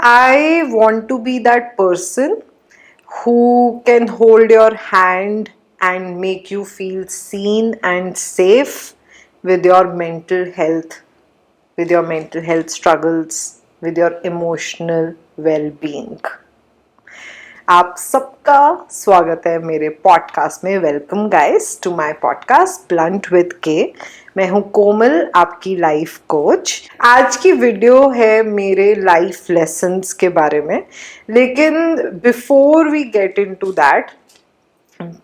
I want to be that person who can hold your hand and make you feel seen and safe with your mental health, with your mental health struggles, with your emotional well-being. आप सबका स्वागत है मेरे podcast में। Welcome guys to my podcast blunt with K. मैं हूँ कोमल, आपकी life coach. आज की वीडियो है मेरे लाइफ लेसन्स के बारे में, लेकिन before we get into that,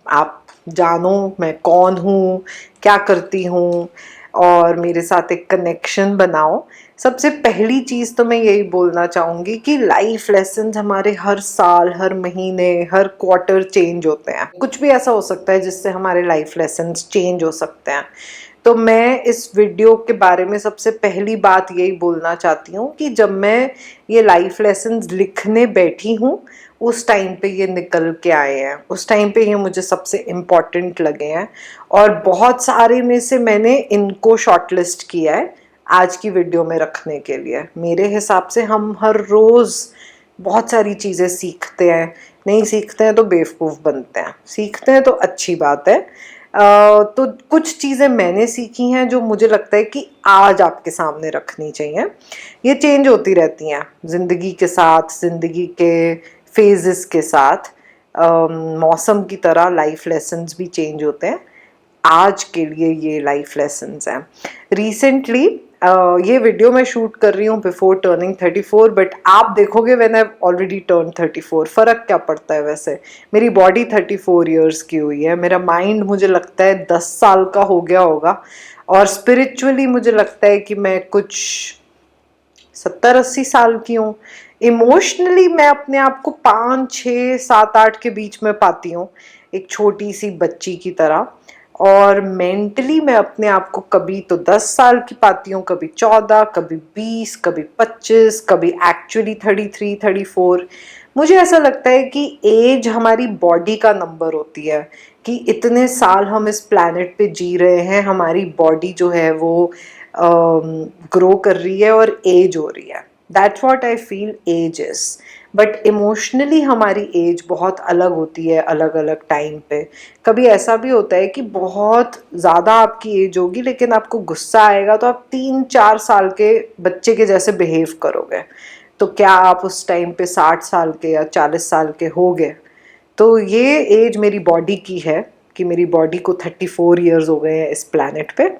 आप जानो मैं कौन हूँ, क्या करती हूँ और मेरे साथ एक कनेक्शन बनाओ। सबसे पहली चीज़ तो मैं यही बोलना चाहूँगी कि लाइफ लेसन्स हमारे हर साल, हर महीने, हर क्वार्टर चेंज होते हैं। कुछ भी ऐसा हो सकता है जिससे हमारे लाइफ लेसन्स चेंज हो सकते हैं। तो मैं इस वीडियो के बारे में सबसे पहली बात यही बोलना चाहती हूँ कि जब मैं ये लाइफ लेसन्स लिखने बैठी हूँ उस टाइम पे ये निकल के आए हैं, उस टाइम पे ये मुझे सबसे इम्पॉर्टेंट लगे हैं और बहुत सारे में से मैंने इनको शॉर्टलिस्ट किया है आज की वीडियो में रखने के लिए। मेरे हिसाब से हम हर रोज़ बहुत सारी चीज़ें सीखते हैं, नहीं सीखते हैं तो बेवकूफ़ बनते हैं, सीखते हैं तो अच्छी बात है। तो कुछ चीज़ें मैंने सीखी हैं जो मुझे लगता है कि आज आपके सामने रखनी चाहिए। ये चेंज होती रहती हैं ज़िंदगी के साथ, ज़िंदगी के फेजेस के साथ। मौसम की तरह लाइफ लेसन्स भी चेंज होते हैं। आज के लिए ये लाइफ लेसन्स हैं। रिसेंटली ये वीडियो मैं शूट कर रही हूँ बिफोर टर्निंग 34, बट आप देखोगे व्हेन आई ऑलरेडी टर्न 34। फ़र्क क्या पड़ता है वैसे? मेरी बॉडी 34 ईयर्स की हुई है, मेरा माइंड मुझे लगता है 10 साल का हो गया होगा और स्पिरिचुअली मुझे लगता है कि मैं कुछ 70-80 साल की हूँ। इमोशनली मैं अपने आप को 5, 6, 7, 8 के बीच में पाती हूँ, एक छोटी सी बच्ची की तरह। और मेंटली मैं अपने आप को कभी तो 10 साल की पाती हूँ, कभी 14, कभी 20, कभी 25, कभी एक्चुअली 33, 34। मुझे ऐसा लगता है कि एज हमारी बॉडी का नंबर होती है, कि इतने साल हम इस प्लैनेट पे जी रहे हैं, हमारी बॉडी जो है वो ग्रो कर रही है और एज हो रही है। That's what I feel age is. But emotionally हमारी एज बहुत अलग होती है अलग अलग टाइम पे। कभी ऐसा भी होता है कि बहुत ज़्यादा आपकी एज होगी लेकिन आपको गुस्सा आएगा तो आप 3-4 साल के बच्चे के जैसे बिहेव करोगे। तो क्या आप उस टाइम पे 60 साल के या 40 साल के हो गए? तो ये एज मेरी बॉडी की है कि मेरी बॉडी को 34 ईयर्स हो गए हैं इस प्लैनेट पे।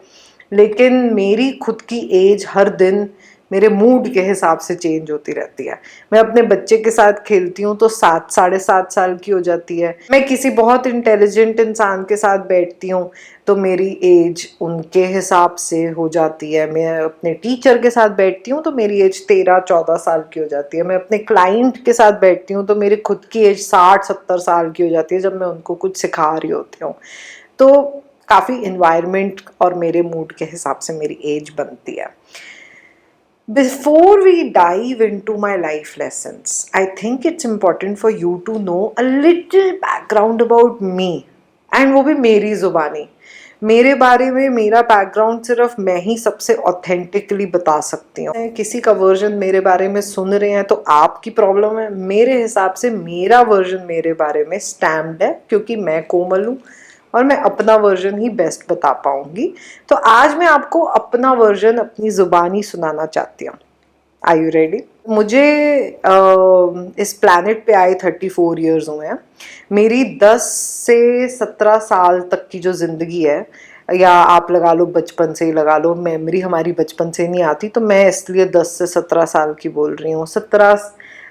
लेकिन मेरी खुद की एज हर दिन मेरे मूड के हिसाब से चेंज होती रहती है। मैं अपने बच्चे के साथ खेलती हूँ तो 7, 7.5 साल की हो जाती है। मैं किसी बहुत इंटेलिजेंट इंसान के साथ बैठती हूँ तो मेरी एज उनके हिसाब से हो जाती है। मैं अपने टीचर के साथ बैठती हूँ तो मेरी एज 13-14 साल की हो जाती है। मैं अपने क्लाइंट के साथ बैठती हूँ तो मेरी खुद की एज 60-70 साल की हो जाती है जब मैं उनको कुछ सिखा रही होती हूँ। तो काफ़ी इन्वायरमेंट और मेरे मूड के हिसाब से मेरी एज बनती है। Before we dive into my life lessons, I think it's important for you to know a little background about me, and वो भी मेरी ज़ुबानी। मेरे बारे में मेरा बैकग्राउंड सिर्फ मैं ही सबसे ऑथेंटिकली बता सकती हूँ। किसी का वर्जन मेरे बारे में सुन रहे हैं तो आपकी प्रॉब्लम है। मेरे हिसाब से मेरा वर्जन मेरे बारे में स्टैम्प्ड है क्योंकि मैं कोमल हूँ और मैं अपना वर्जन ही बेस्ट बता पाऊंगी। तो आज मैं आपको अपना वर्जन अपनी ज़ुबानी सुनाना चाहती हूँ। Are you ready? मुझे इस प्लैनेट पे आए 34 ईयर्स हुए हैं। मेरी 10 से 17 साल तक की जो ज़िंदगी है, या आप लगा लो बचपन से ही लगा लो, मेमोरी हमारी बचपन से नहीं आती तो मैं इसलिए 10 से 17 साल की बोल रही हूँ।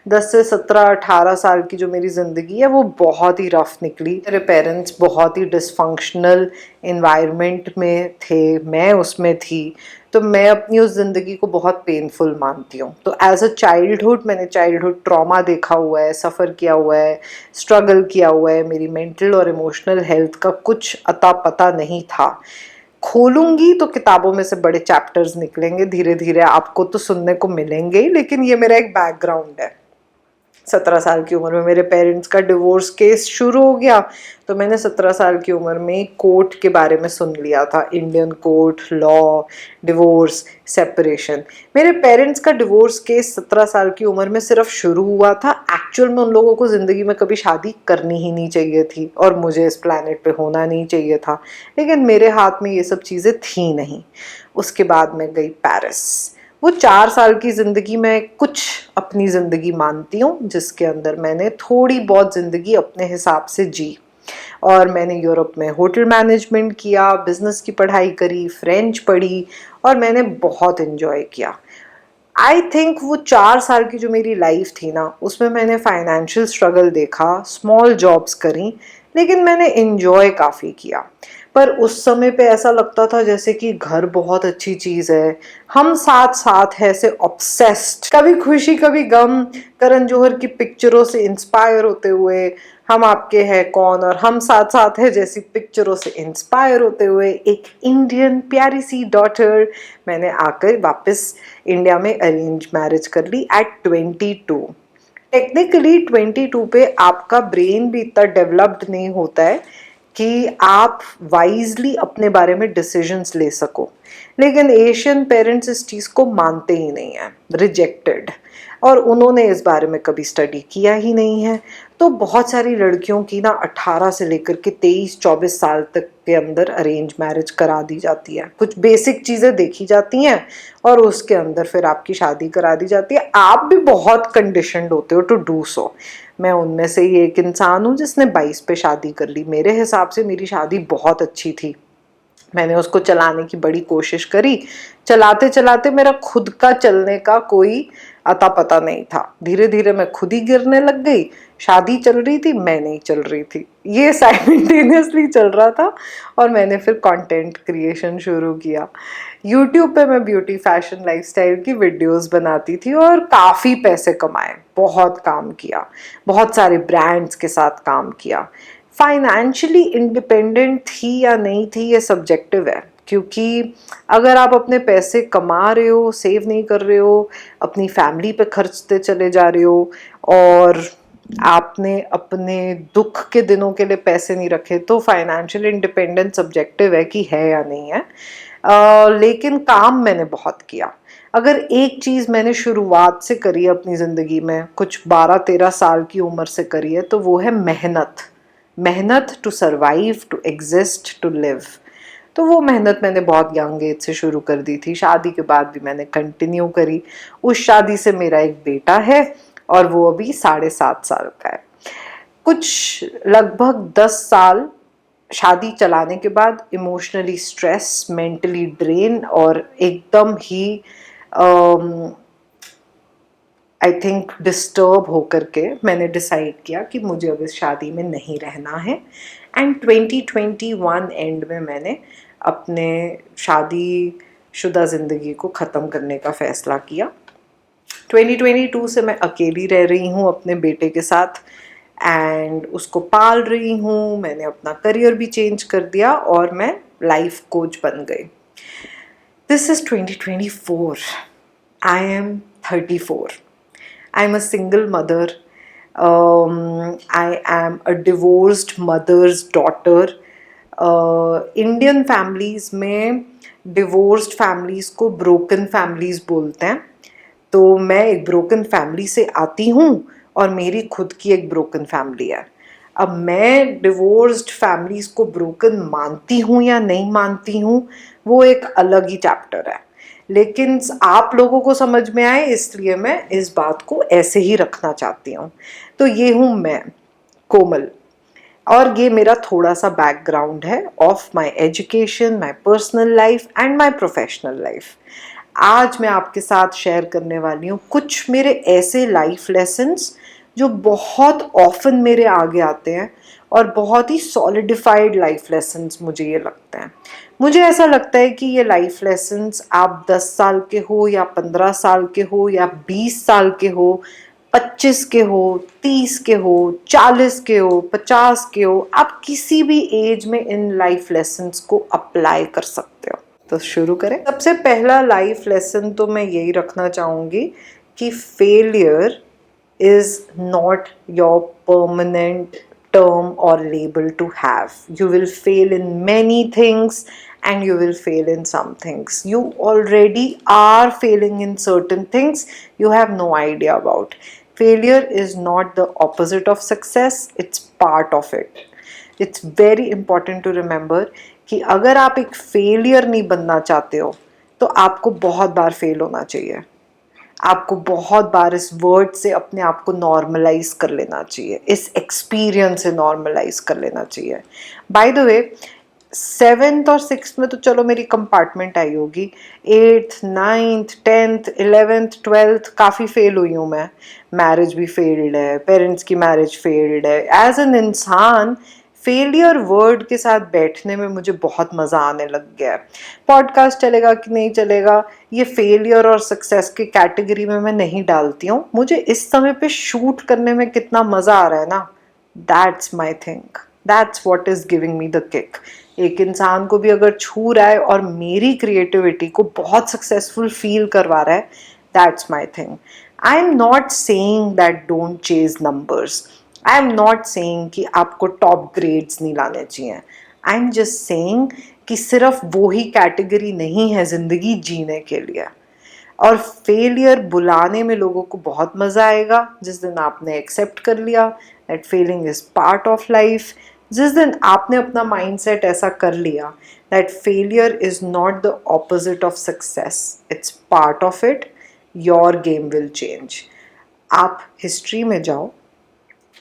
10 से 17-18 साल की जो मेरी ज़िंदगी है वो बहुत ही रफ निकली। मेरे पेरेंट्स बहुत ही डिसफंक्शनल इन्वायरमेंट में थे, मैं उसमें थी, तो मैं अपनी उस ज़िंदगी को बहुत पेनफुल मानती हूँ। तो एज अ चाइल्डहुड मैंने चाइल्डहुड ट्रॉमा देखा हुआ है, सफ़र किया हुआ है, स्ट्रगल किया हुआ है। मेरी मेंटल और इमोशनल हेल्थ का कुछ अता पता नहीं था। खोलूंगी तो किताबों में से बड़े चैप्टर्स निकलेंगे, धीरे धीरे आपको तो सुनने को मिलेंगे ही, लेकिन ये मेरा एक बैकग्राउंड है। 17 साल की उम्र में मेरे पेरेंट्स का डिवोर्स केस शुरू हो गया, तो मैंने 17 साल की उम्र में कोर्ट के बारे में सुन लिया था, Indian court, law, divorce, separation. मेरे पेरेंट्स का डिवोर्स केस 17 साल की उम्र में सिर्फ शुरू हुआ था। एक्चुअल में उन लोगों को ज़िंदगी में कभी शादी करनी ही नहीं चाहिए थी और मुझे इस प्लैनेट पे होना नहीं चाहिए था, लेकिन मेरे हाथ में ये सब चीज़ें थी नहीं। उसके बाद मैं गई पेरिस। वो 4 साल की ज़िंदगी में कुछ अपनी ज़िंदगी मानती हूँ, जिसके अंदर मैंने थोड़ी बहुत ज़िंदगी अपने हिसाब से जी। और मैंने यूरोप में होटल मैनेजमेंट किया, बिज़नेस की पढ़ाई करी, फ्रेंच पढ़ी और मैंने बहुत इन्जॉय किया। आई थिंक वो 4 साल की जो मेरी लाइफ थी ना, उसमें मैंने फाइनेंशियल स्ट्रगल देखा, स्मॉल जॉब्स करी, लेकिन मैंने इन्जॉय काफ़ी किया। पर उस समय पे ऐसा लगता था जैसे कि घर बहुत अच्छी चीज़ है, हम साथ साथ है, ऐसे ऑब्सेस्ड, कभी खुशी कभी गम, करण जौहर की पिक्चरों से इंस्पायर होते हुए, हम आपके हैं कौन और हम साथ साथ है जैसी पिक्चरों से इंस्पायर होते हुए एक इंडियन प्यारी सी डॉटर मैंने आकर वापस इंडिया में अरेंज मैरिज कर ली एट 22। टेक्निकली 22 पे आपका ब्रेन भी इतना डेवलप्ड नहीं होता है कि आप वाइजली अपने बारे में डिसीजंस ले सको, लेकिन एशियन पेरेंट्स इस चीज़ को मानते ही नहीं हैं, रिजेक्टेड, और उन्होंने इस बारे में कभी स्टडी किया ही नहीं है। तो बहुत सारी लड़कियों की ना 18 से लेकर के 23-24 साल तक के अंदर अरेंज मैरिज करा दी जाती है। कुछ बेसिक चीज़ें देखी जाती हैं और उसके अंदर फिर आपकी शादी करा दी जाती है। आप भी बहुत कंडीशनड होते हो टू डू सो। मैं उनमें से ही एक इंसान हूँ जिसने 22 पे शादी कर ली। मेरे हिसाब से मेरी शादी बहुत अच्छी थी। मैंने उसको चलाने की बड़ी कोशिश करी, चलाते चलाते मेरा खुद का चलने का कोई अता पता नहीं था। धीरे धीरे मैं खुद ही गिरने लग गई। शादी चल रही थी, मैं नहीं चल रही थी, ये साइमल्टेनियसली चल रहा था। और मैंने फिर कंटेंट क्रिएशन शुरू किया। यूट्यूब पे मैं ब्यूटी, फैशन, लाइफस्टाइल की वीडियोस बनाती थी और काफ़ी पैसे कमाए, बहुत काम किया, बहुत सारे ब्रांड्स के साथ काम किया। फाइनेंशियली इंडिपेंडेंट थी या नहीं थी ये सब्जेक्टिव है, क्योंकि अगर आप अपने पैसे कमा रहे हो, सेव नहीं कर रहे हो, अपनी फैमिली पे खर्चते चले जा रहे हो और आपने अपने दुख के दिनों के लिए पैसे नहीं रखे, तो फाइनेंशियल इंडिपेंडेंस सब्जेक्टिव है कि है या नहीं है। लेकिन काम मैंने बहुत किया। अगर एक चीज़ मैंने शुरुआत से करी है अपनी ज़िंदगी में, कुछ 12-13 साल की उम्र से करी है, तो वो है मेहनत। मेहनत to survive, to exist, to live. तो वो मेहनत मैंने बहुत यंग एज से शुरू कर दी थी। शादी के बाद भी मैंने कंटिन्यू करी। उस शादी से मेरा एक बेटा है और वो अभी 7.5 साल का है। कुछ लगभग 10 साल शादी चलाने के बाद इमोशनली स्ट्रेस, मेंटली ड्रेन और एकदम ही आई थिंक डिस्टर्ब होकर के मैंने डिसाइड किया कि मुझे अब इस शादी में नहीं रहना है। एंड 2021 एंड में मैंने अपने शादीशुदा ज़िंदगी को ख़त्म करने का फ़ैसला किया। 2022 से मैं अकेली रह रही हूँ अपने बेटे के साथ एंड उसको पाल रही हूँ। मैंने अपना करियर भी चेंज कर दिया और मैं लाइफ कोच बन गई। This is 2024. I am 34. I'm a single mother. I am a divorced mother's daughter. Indian families में डिवोर्स्ड फैमिलीज़ को ब्रोकन फैमिलीज़ बोलते हैं। तो मैं एक ब्रोकन फैमिली से आती हूँ और मेरी खुद की एक ब्रोकन फैमिली है। अब मैं डिवोर्स्ड फैमिलीज़ को ब्रोकन मानती हूँ या नहीं मानती हूँ, वो एक अलग ही चैप्टर है, लेकिन आप लोगों को समझ में आए इसलिए मैं इस बात को ऐसे ही रखना चाहती हूँ। तो ये हूँ मैं, कोमल, और ये मेरा थोड़ा सा बैकग्राउंड है of my education, my personal life and my professional life. आज मैं आपके साथ शेयर करने वाली हूँ कुछ मेरे ऐसे लाइफ लेसन्स जो बहुत ऑफन मेरे आगे आते हैं और बहुत ही सॉलिडिफाइड लाइफ लेसन्स मुझे ये लगते हैं। मुझे ऐसा लगता है कि ये लाइफ लेसन्स आप 10 साल के हो या 15 साल के हो या 20 साल के हो, 25 के हो, 30 के हो, 40 के हो, 50 के हो, आप किसी भी एज में इन लाइफ लेसन्स को अप्लाई कर सकते हो। तो शुरू करें। सबसे पहला लाइफ लेसन तो मैं यही रखना चाहूँगी कि failure is not your permanent term or label to have. You will fail in many things and you will fail in some things. You already are failing in certain things you have no idea about. Failure is not the opposite of success, it's part of it. It's very important to remember कि अगर आप एक failure नहीं बनना चाहते हो तो आपको बहुत बार फेल होना चाहिए, आपको बहुत बार इस वर्ड से अपने आप को नॉर्मलाइज कर लेना चाहिए, इस एक्सपीरियंस से नॉर्मलाइज कर लेना चाहिए. बाय द वे, 7th और 6th में तो चलो मेरी कंपार्टमेंट आई होगी, 8th 9th 10th 11th 12th काफ़ी फेल हुई हूँ मैं. मैरिज भी फेल्ड है, पेरेंट्स की मैरिज फेल्ड है. एज एन इंसान फेलियर वर्ड के साथ बैठने में मुझे बहुत मज़ा आने लग गया है. पॉडकास्ट चलेगा कि नहीं चलेगा ये फेलियर और सक्सेस की कैटेगरी में मैं नहीं डालती हूँ. मुझे इस समय पे शूट करने में कितना मज़ा आ रहा है ना, that's my thing, that's what is giving me the kick. एक इंसान को भी अगर छू रहा है और मेरी क्रिएटिविटी को बहुत सक्सेसफुल फील करवा रहा है, that's my thing. I am not saying that don't chase numbers. I am not saying कि आपको टॉप ग्रेड्स नहीं लाने चाहिए. आई एम जस्ट सेइंग कि सिर्फ वो ही कैटेगरी नहीं है ज़िंदगी जीने के लिए. और फेलियर बुलाने में लोगों को बहुत मज़ा आएगा जिस दिन आपने एक्सेप्ट कर लिया that failing is part of life. जिस दिन आपने अपना माइंडसेट ऐसा कर लिया that failure is not the opposite of success, it's part of it, your game will change. आप हिस्ट्री में जाओ,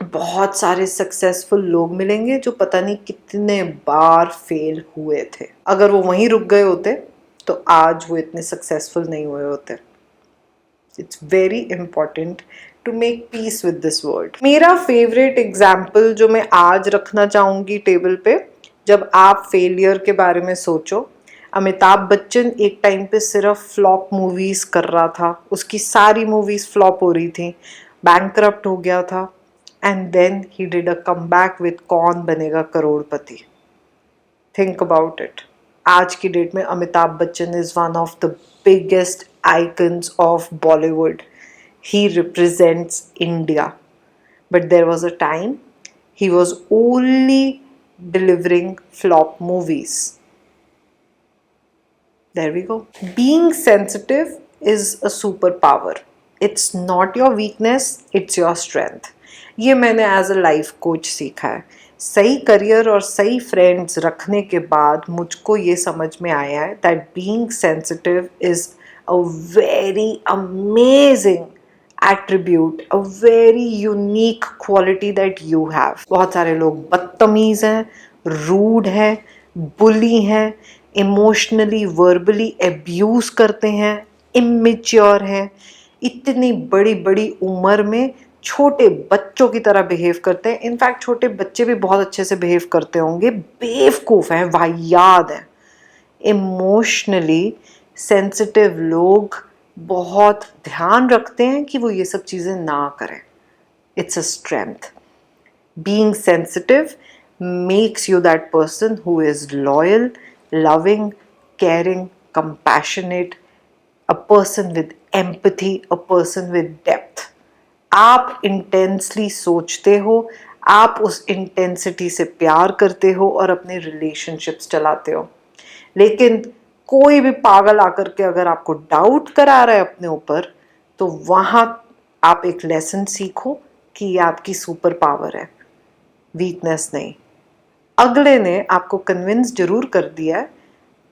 बहुत सारे सक्सेसफुल लोग मिलेंगे जो पता नहीं कितने बार फेल हुए थे. अगर वो वहीं रुक गए होते तो आज वो इतने सक्सेसफुल नहीं हुए होते. It's very important to make peace with this word. मेरा फेवरेट एग्जाम्पल जो मैं आज रखना चाहूँगी टेबल पे, जब आप फेलियर के बारे में सोचो, अमिताभ बच्चन एक टाइम पे सिर्फ फ्लॉप मूवीज़ कर रहा था, उसकी सारी मूवीज़ फ्लॉप हो रही थी, बैंकरप्ट हो गया था, and then he did a comeback with कौन बनेगा करोड़पति. Think about it. आज की डेट में Amitabh Bachchan is one of the biggest icons of Bollywood. He represents India. But there was a time he was only delivering flop movies. There we go. Being sensitive is a superpower. It's not your weakness, it's your strength. ये मैंने as a life coach सीखा है. सही career और सही friends रखने के बाद मुझको ये समझ में आया है that being sensitive is a very amazing attribute, a very unique quality that you have. बहुत सारे लोग बदतमीज़ हैं, रूड हैं, बुली हैं, इमोशनली वर्बली एब्यूज़ करते हैं, इमेच्योर हैं, इतनी बड़ी बड़ी उम्र में छोटे बच्चों की तरह बिहेव करते हैं. इनफैक्ट छोटे बच्चे भी बहुत अच्छे से बिहेव करते होंगे, बेवकूफ़ हैं, वाहियात हैं. इमोशनली सेंसिटिव लोग बहुत ध्यान रखते हैं कि वो ये सब चीज़ें ना करें. It's a strength. Being sensitive makes you that person who is loyal, loving, caring, compassionate, a person with empathy, a person with depth. आप इंटेंसली सोचते हो, आप उस इंटेंसिटी से प्यार करते हो और अपने रिलेशनशिप्स चलाते हो. लेकिन कोई भी पागल आकर के अगर आपको डाउट करा रहा है अपने ऊपर, तो वहाँ आप एक लेसन सीखो कि ये आपकी सुपर पावर है, वीकनेस नहीं. अगले ने आपको कन्विंस जरूर कर दिया है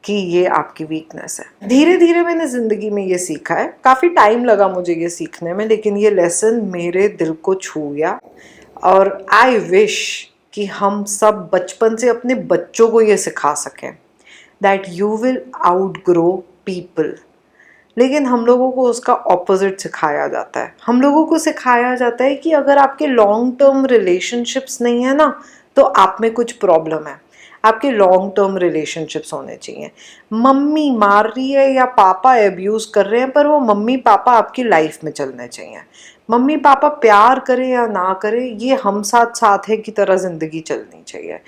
कि ये आपकी वीकनेस है. धीरे धीरे मैंने ज़िंदगी में ये सीखा है, काफ़ी टाइम लगा मुझे ये सीखने में, लेकिन ये लेसन मेरे दिल को छू गया. और आई विश कि हम सब बचपन से अपने बच्चों को ये सिखा सकें that you will outgrow people. लेकिन हम लोगों को उसका ऑपोजिट सिखाया जाता है. हम लोगों को सिखाया जाता है कि अगर आपके लॉन्ग टर्म रिलेशनशिप्स नहीं है ना, तो आप में कुछ प्रॉब्लम है. आपके लॉन्ग टर्म रिलेशनशिप्स होने चाहिए. मम्मी मार रही है या पापा एब्यूज़ कर रहे हैं, पर वो मम्मी पापा आपकी लाइफ में चलने चाहिए. मम्मी पापा प्यार करें या ना करें, ये हम साथ साथ है की तरह ज़िंदगी चलनी चाहिए.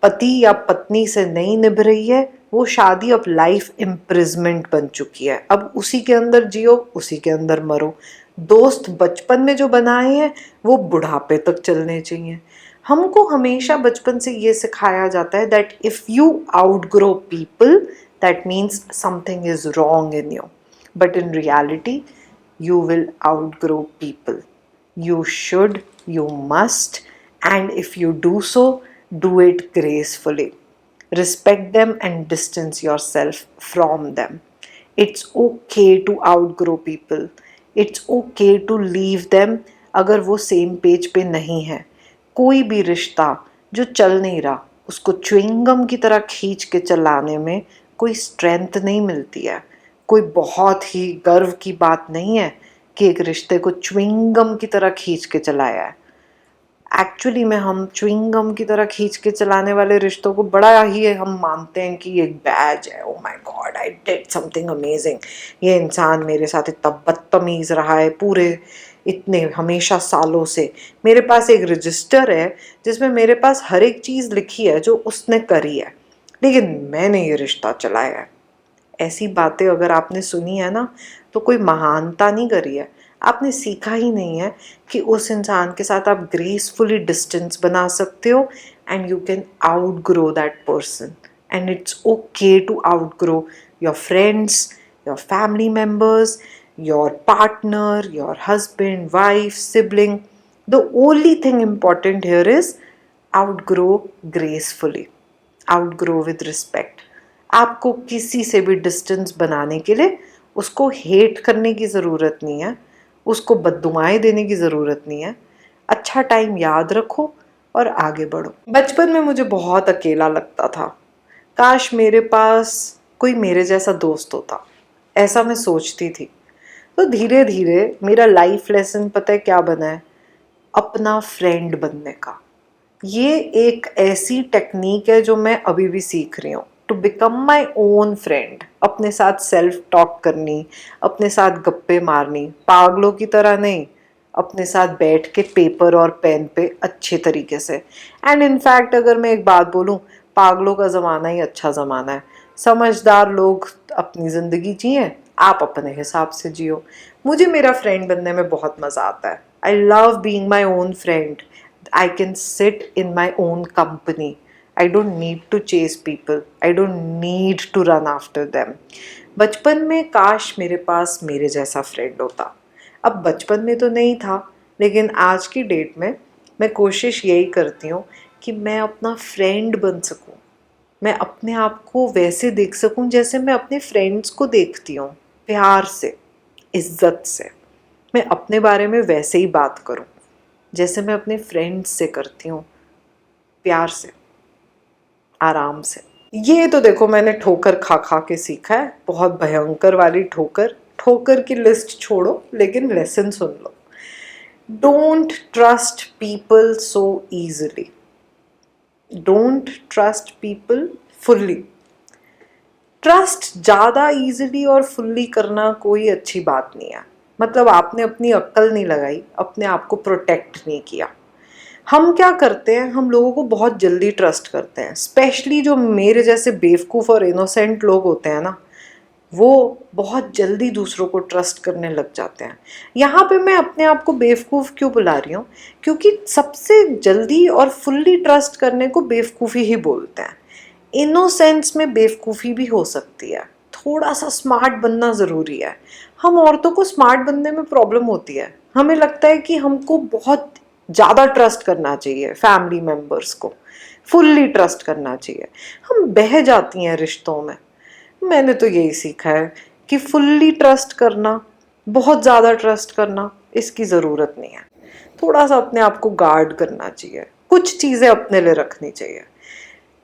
पति या पत्नी से नहीं निभ रही है, वो शादी अब लाइफ इम्प्रिजमेंट बन चुकी है. अब उसी के अंदर जियो, उसी के अंदर मरो. दोस्त बचपन में जो बनाए हैं वो बुढ़ापे तक चलने चाहिए। हमको हमेशा बचपन से ये सिखाया जाता है that if you outgrow people that means something is wrong in you, but in reality you will outgrow people. You should, you must, and if you do so, do it gracefully. Respect them and distance yourself from them. It's okay to outgrow people. It's okay to leave them अगर वो same page पे नहीं है। कोई भी रिश्ता जो चल नहीं रहा उसको च्युइंगम की तरह खींच के चलाने में कोई स्ट्रेंथ नहीं मिलती है। कोई बहुत ही गर्व की बात नहीं है कि एक रिश्ते को च्युइंगम की तरह खींच के चलाया है। एक्चुअली में हम च्युइंगम की तरह खींच के चलाने वाले रिश्तों को बड़ा ही हम मानते हैं कि एक बैज है, oh my God I did something amazing, ये इंसान मेरे साथ इतना बदतमीज रहा है पूरे इतने हमेशा सालों से। मेरे पास एक रजिस्टर है जिसमें मेरे पास हर एक चीज़ लिखी है जो उसने करी है, लेकिन मैंने ये रिश्ता चलाया है। ऐसी बातें अगर आपने सुनी है ना तो कोई महानता नहीं करी है, आपने सीखा ही नहीं है कि उस इंसान के साथ आप ग्रेसफुली डिस्टेंस बना सकते हो and you can outgrow that person and it's okay to outgrow your friends, your family members, your partner, your husband, wife, sibling. The only thing important here is outgrow gracefully, outgrow with respect. आपको किसी से भी distance बनाने के लिए उसको hate करने की ज़रूरत नहीं है, उसको बद्दुआएं देने की ज़रूरत नहीं है। अच्छा टाइम याद रखो और आगे बढ़ो। बचपन में मुझे बहुत अकेला लगता था, काश मेरे पास कोई मेरे जैसा दोस्त होता, ऐसा मैं सोचती थी। तो धीरे धीरे मेरा लाइफ लेसन पता है क्या बना है? अपना फ्रेंड बनने का। ये एक ऐसी टेक्निक है जो मैं अभी भी सीख रही हूँ, to become my own friend. अपने साथ सेल्फ टॉक करनी, अपने साथ गप्पे मारनी, पागलों की तरह नहीं, अपने साथ बैठ के पेपर और पेन पे अच्छे तरीके से। एंड इनफैक्ट अगर मैं एक बात बोलूँ, पागलों का ज़माना ही अच्छा ज़माना है। समझदार लोग अपनी ज़िंदगी जिए, आप अपने हिसाब से जियो। मुझे मेरा फ्रेंड बनने में बहुत मज़ा आता है। I love being my own friend. I can sit in my own company. I don't need to chase people. I don't need to run after them. बचपन में काश मेरे पास मेरे जैसा फ्रेंड होता। अब बचपन में तो नहीं था, लेकिन आज की डेट में मैं कोशिश यही करती हूँ कि मैं अपना फ्रेंड बन सकूँ। मैं अपने आप को वैसे देख सकूँ जैसे मैं अपने फ्रेंड्स को देखती हूँ, प्यार से, इज्जत से। मैं अपने बारे में वैसे ही बात करूँ जैसे मैं अपने फ्रेंड्स से करती हूँ, प्यार से, आराम से। ये तो देखो मैंने ठोकर खा खा के सीखा है, बहुत भयंकर वाली ठोकर। ठोकर की लिस्ट छोड़ो, लेकिन lesson soon low. Don't trust people so easily. Don't trust people fully. Trust ज़्यादा ईजिली और फुल्ली करना कोई अच्छी बात नहीं है। मतलब आपने अपनी अक्ल नहीं लगाई, अपने आप को प्रोटेक्ट नहीं किया। हम क्या करते हैं, हम लोगों को बहुत जल्दी ट्रस्ट करते हैं। स्पेशली जो मेरे जैसे बेवकूफ़ और इनोसेंट लोग होते हैं ना, वो बहुत जल्दी दूसरों को ट्रस्ट करने लग जाते हैं। यहाँ पे मैं अपने आप को बेवकूफ़ क्यों बुला रही हूँ? क्योंकि सबसे जल्दी और फुल्ली ट्रस्ट करने को बेवकूफ़ी ही बोलते हैं। इनोसेंस में बेवकूफ़ी भी हो सकती है, थोड़ा सा स्मार्ट बनना ज़रूरी है। हम औरतों को स्मार्ट बनने में प्रॉब्लम होती है। हमें लगता है कि हमको बहुत ज़्यादा ट्रस्ट करना चाहिए, फैमिली मेम्बर्स को फुल्ली ट्रस्ट करना चाहिए। हम बह जाती हैं रिश्तों में। मैंने तो यही सीखा है कि फुल्ली ट्रस्ट करना, बहुत ज़्यादा ट्रस्ट करना, इसकी ज़रूरत नहीं है। थोड़ा सा अपने आप को गार्ड करना चाहिए, कुछ चीज़ें अपने लिए रखनी चाहिए।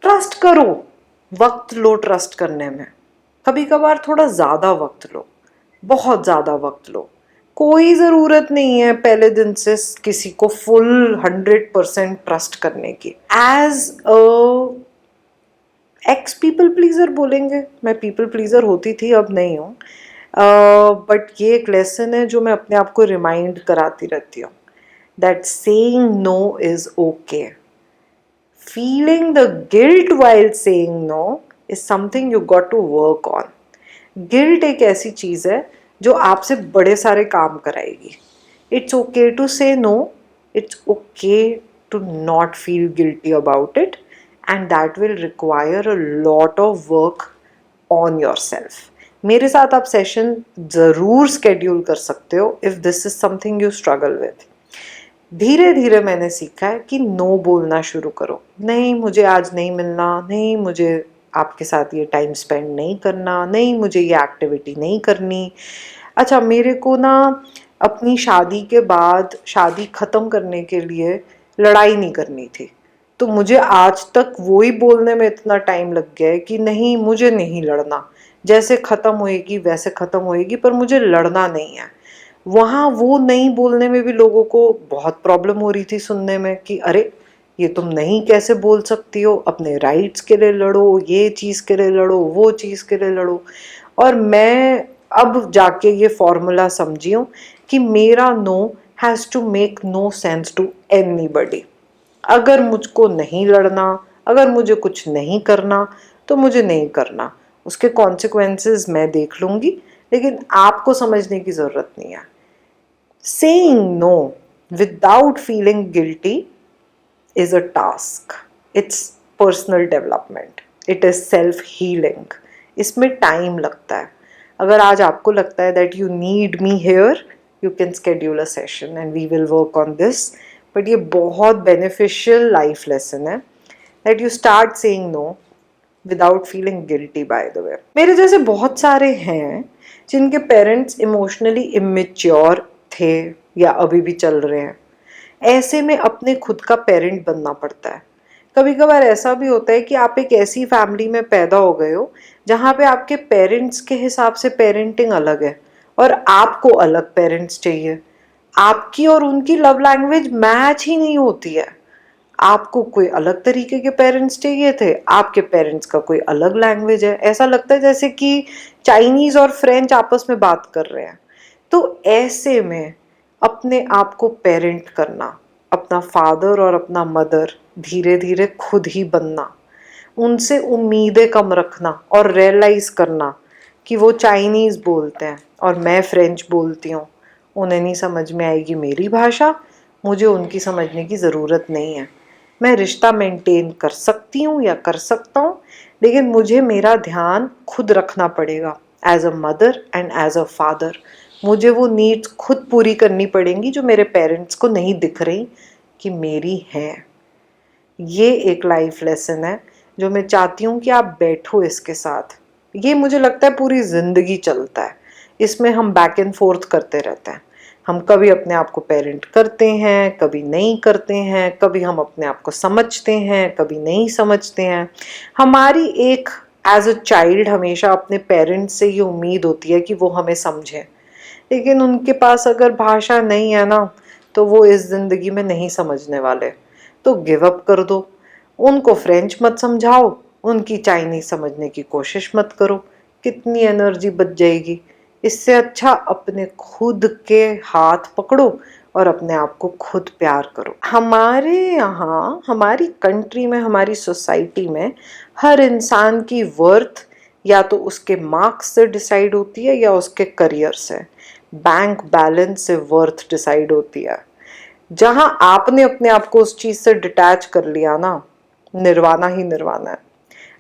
ट्रस्ट करो, वक्त लो ट्रस्ट करने में। कभी कभार थोड़ा ज़्यादा वक्त लो, बहुत ज़्यादा वक्त लो। कोई ज़रूरत नहीं है पहले दिन से किसी को फुल 100% ट्रस्ट करने की। एज एक्स पीपल प्लीज़र बोलेंगे, मैं पीपल प्लीज़र होती थी, अब नहीं हूँ। बट ये एक लेसन है जो मैं अपने आप को रिमाइंड कराती रहती हूँ, that saying no is okay. Feeling the guilt while saying no is something you got to work on. Guilt एक ऐसी चीज़ है जो आपसे बड़े सारे काम कराएगी। It's okay to say no, it's okay to not feel guilty about it, and that will require a lot of work on yourself. मेरे साथ आप सेशन ज़रूर स्केड्यूल कर सकते हो if this is something you struggle with. धीरे धीरे मैंने सीखा है कि नो बोलना शुरू करो। नहीं, मुझे आज नहीं मिलना, नहीं मुझे आपके साथ ये टाइम स्पेंड नहीं करना, नहीं मुझे ये एक्टिविटी नहीं करनी। अच्छा, मेरे को ना अपनी शादी के बाद शादी ख़त्म करने के लिए लड़ाई नहीं करनी थी, तो मुझे आज तक वही बोलने में इतना टाइम लग गया है कि नहीं, मुझे नहीं लड़ना, जैसे ख़त्म होएगी वैसे ख़त्म होएगी, पर मुझे लड़ना नहीं है। वहाँ वो नहीं बोलने में भी लोगों को बहुत प्रॉब्लम हो रही थी सुनने में कि अरे, ये तुम नहीं कैसे बोल सकती हो, अपने राइट्स के लिए लड़ो, ये चीज़ के लिए लड़ो, वो चीज़ के लिए लड़ो। और मैं अब जाके ये फॉर्मूला समझी हूँ कि मेरा no has to make no sense to anybody. अगर मुझको नहीं लड़ना, अगर मुझे कुछ नहीं करना, तो मुझे नहीं करना, उसके कॉन्सिक्वेंसेस मैं देख लूँगी, लेकिन आपको समझने की ज़रूरत नहीं है। Saying no without feeling guilty is a task. It's personal development. It is self-healing. इसमें टाइम लगता है। अगर आज आपको लगता है that you need me here, you can schedule a session and we will work on this. But ये बहुत beneficial life lesson है that you start saying no without feeling guilty, by the way. मेरे जैसे बहुत सारे हैं जिनके parents emotionally immature थे या अभी भी चल रहे हैं। ऐसे में अपने खुद का पेरेंट बनना पड़ता है। कभी कभार ऐसा भी होता है कि आप एक ऐसी फैमिली में पैदा हो गए हो जहाँ पे आपके पेरेंट्स के हिसाब से पेरेंटिंग अलग है और आपको अलग पेरेंट्स चाहिए। आपकी और उनकी लव लैंग्वेज मैच ही नहीं होती है। आपको कोई अलग तरीके के पेरेंट्स चाहिए थे, आपके पेरेंट्स का कोई अलग लैंग्वेज है। ऐसा लगता है जैसे कि चाइनीज़ और फ्रेंच आपस में बात कर रहे हैं। तो ऐसे में अपने आप को पेरेंट करना, अपना फादर और अपना मदर धीरे धीरे खुद ही बनना, उनसे उम्मीदें कम रखना और रियलाइज़ करना कि वो चाइनीज़ बोलते हैं और मैं फ्रेंच बोलती हूँ, उन्हें नहीं समझ में आएगी मेरी भाषा, मुझे उनकी समझने की ज़रूरत नहीं है। मैं रिश्ता मेंटेन कर सकती हूँ या कर सकता हूँ, लेकिन मुझे मेरा ध्यान खुद रखना पड़ेगा as a mother and as a father. मुझे वो नीड्स खुद पूरी करनी पड़ेंगी जो मेरे पेरेंट्स को नहीं दिख रही कि मेरी हैं। ये एक लाइफ लेसन है जो मैं चाहती हूँ कि आप बैठो इसके साथ। ये मुझे लगता है पूरी ज़िंदगी चलता है, इसमें हम बैक एंड फोर्थ करते रहते हैं। हम कभी अपने आप को पेरेंट करते हैं, कभी नहीं करते हैं, कभी हम अपने आप को समझते हैं, कभी नहीं समझते हैं। हमारी एक एज अ चाइल्ड हमेशा अपने पेरेंट्स से ये उम्मीद होती है कि वो हमें समझें, लेकिन उनके पास अगर भाषा नहीं है ना, तो वो इस ज़िंदगी में नहीं समझने वाले। तो गिव अप कर दो, उनको फ्रेंच मत समझाओ, उनकी चाइनीज़ समझने की कोशिश मत करो, कितनी एनर्जी बच जाएगी। इससे अच्छा अपने खुद के हाथ पकड़ो और अपने आप को खुद प्यार करो। हमारे यहाँ, हमारी कंट्री में, हमारी सोसाइटी में हर इंसान की वर्थ या तो उसके मार्क्स से डिसाइड होती है या उसके करियर से। बैंक बैलेंस से वर्थ डिसाइड होती है। जहां आपने अपने आप को उस चीज से डिटैच कर लिया ना, निर्वाणा ही निर्वाणा है।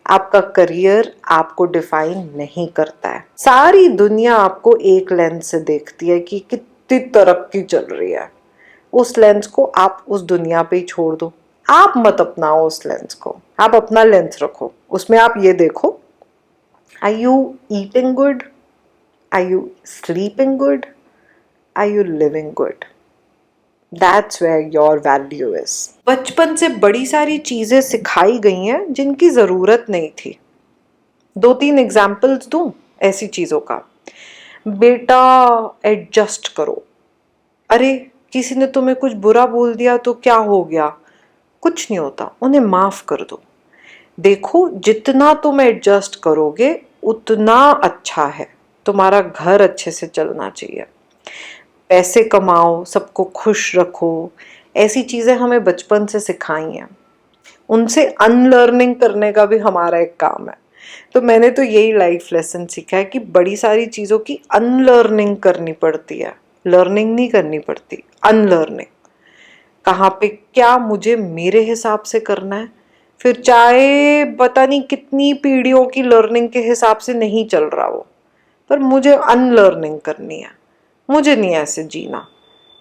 आपका करियर आपको डिफाइन नहीं करता है। सारी दुनिया आपको एक लेंस से देखती है कि कितनी तरक्की चल रही है। उस लेंस को आप उस दुनिया पे ही छोड़ दो, आप मत अपनाओ उस लेंस को, आप अपना लेंस रखो। उसमें आप ये देखो, are you eating good, are you sleeping good, are you living good? That's where your value is. बचपन से बड़ी सारी चीजें सिखाई गई हैं जिनकी जरूरत नहीं थी। 2-3 एग्जाम्पल्स दूं ऐसी चीजों का। बेटा एडजस्ट करो। अरे, किसी ने तुम्हें कुछ बुरा बोल दिया तो क्या हो गया? कुछ नहीं होता, उन्हें माफ कर दो। देखो, जितना तुम एडजस्ट करोगे उतना अच्छा है। तुम्हारा घर अच्छे से चलना चाहिए, पैसे कमाओ, सबको खुश रखो। ऐसी चीज़ें हमें बचपन से सिखाई हैं। उनसे अनलर्निंग करने का भी हमारा एक काम है। तो मैंने तो यही लाइफ लेसन सीखा है कि बड़ी सारी चीज़ों की अनलर्निंग करनी पड़ती है, लर्निंग नहीं करनी पड़ती, अनलर्निंग। कहाँ पे क्या मुझे मेरे हिसाब से करना है, फिर चाहे पता नहीं कितनी पीढ़ियों की लर्निंग के हिसाब से नहीं चल रहा वो, पर मुझे अनलर्निंग करनी है। मुझे नहीं ऐसे जीना,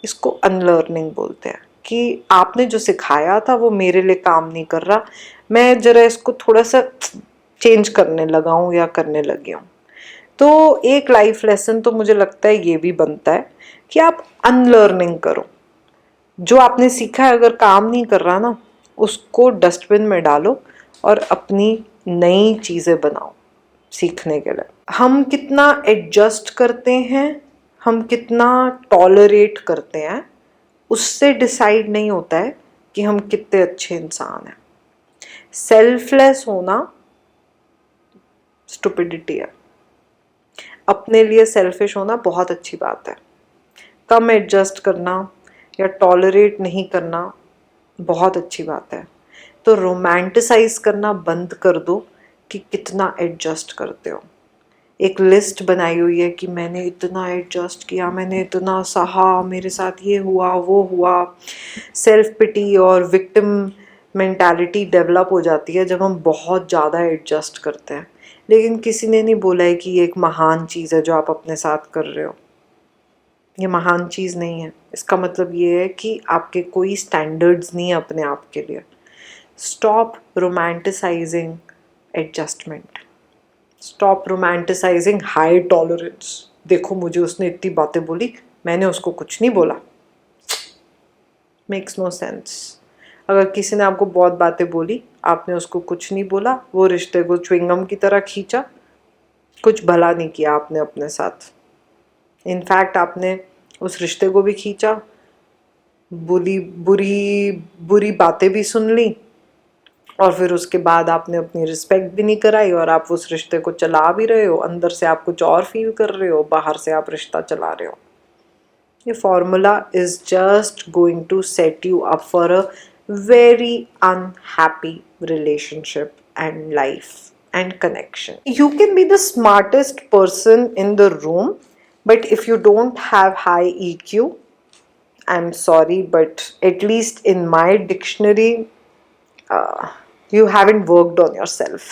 इसको अनलर्निंग बोलते हैं कि आपने जो सिखाया था वो मेरे लिए काम नहीं कर रहा, मैं जरा इसको थोड़ा सा चेंज करने लगा हूँ या करने लगी हूँ। तो एक लाइफ लेसन तो मुझे लगता है ये भी बनता है कि आप अनलर्निंग करो। जो आपने सीखा है अगर काम नहीं कर रहा ना, उसको डस्टबिन में डालो और अपनी नई चीज़ें बनाओ सीखने के लिए। हम कितना एडजस्ट करते हैं, हम कितना टॉलरेट करते हैं, उससे डिसाइड नहीं होता है कि हम कितने अच्छे इंसान हैं। सेल्फलेस होना स्टुपिडिटी है, अपने लिए सेल्फिश होना बहुत अच्छी बात है। कम एडजस्ट करना या टॉलरेट नहीं करना बहुत अच्छी बात है। तो रोमांटिसाइज करना बंद कर दो कि कितना एडजस्ट करते हो। एक लिस्ट बनाई हुई है कि मैंने इतना एडजस्ट किया, मैंने इतना सहा, मेरे साथ ये हुआ वो हुआ। सेल्फ पिटी और विक्टिम मेंटालिटी डेवलप हो जाती है जब हम बहुत ज़्यादा एडजस्ट करते हैं। लेकिन किसी ने नहीं बोला है कि ये एक महान चीज़ है जो आप अपने साथ कर रहे हो। ये महान चीज़ नहीं है। इसका मतलब ये है कि आपके कोई स्टैंडर्ड्स नहीं है अपने आप के लिए। Stop romanticising adjustment, stop romanticising high tolerance. देखो मुझे उसने इतनी बातें बोली, मैंने उसको कुछ नहीं बोला। Makes no sense. अगर किसी ने आपको बहुत बातें बोली, आपने उसको कुछ नहीं बोला, वो रिश्ते को च्युइंगम की तरह खींचा, कुछ भला नहीं किया आपने अपने साथ। इनफैक्ट आपने उस रिश्ते को भी खींचा, बुरी बुरी बुरी बातें भी सुन ली, और फिर उसके बाद आपने अपनी रिस्पेक्ट भी नहीं कराई और आप उस रिश्ते को चला भी रहे हो। अंदर से आप कुछ और फील कर रहे हो, बाहर से आप रिश्ता चला रहे हो। ये formula is just going to set you up for a very unhappy relationship and life and connection. You can be the smartest person in the room, but if you don't have high EQ, I'm sorry, but at least in my dictionary, you haven't worked on yourself.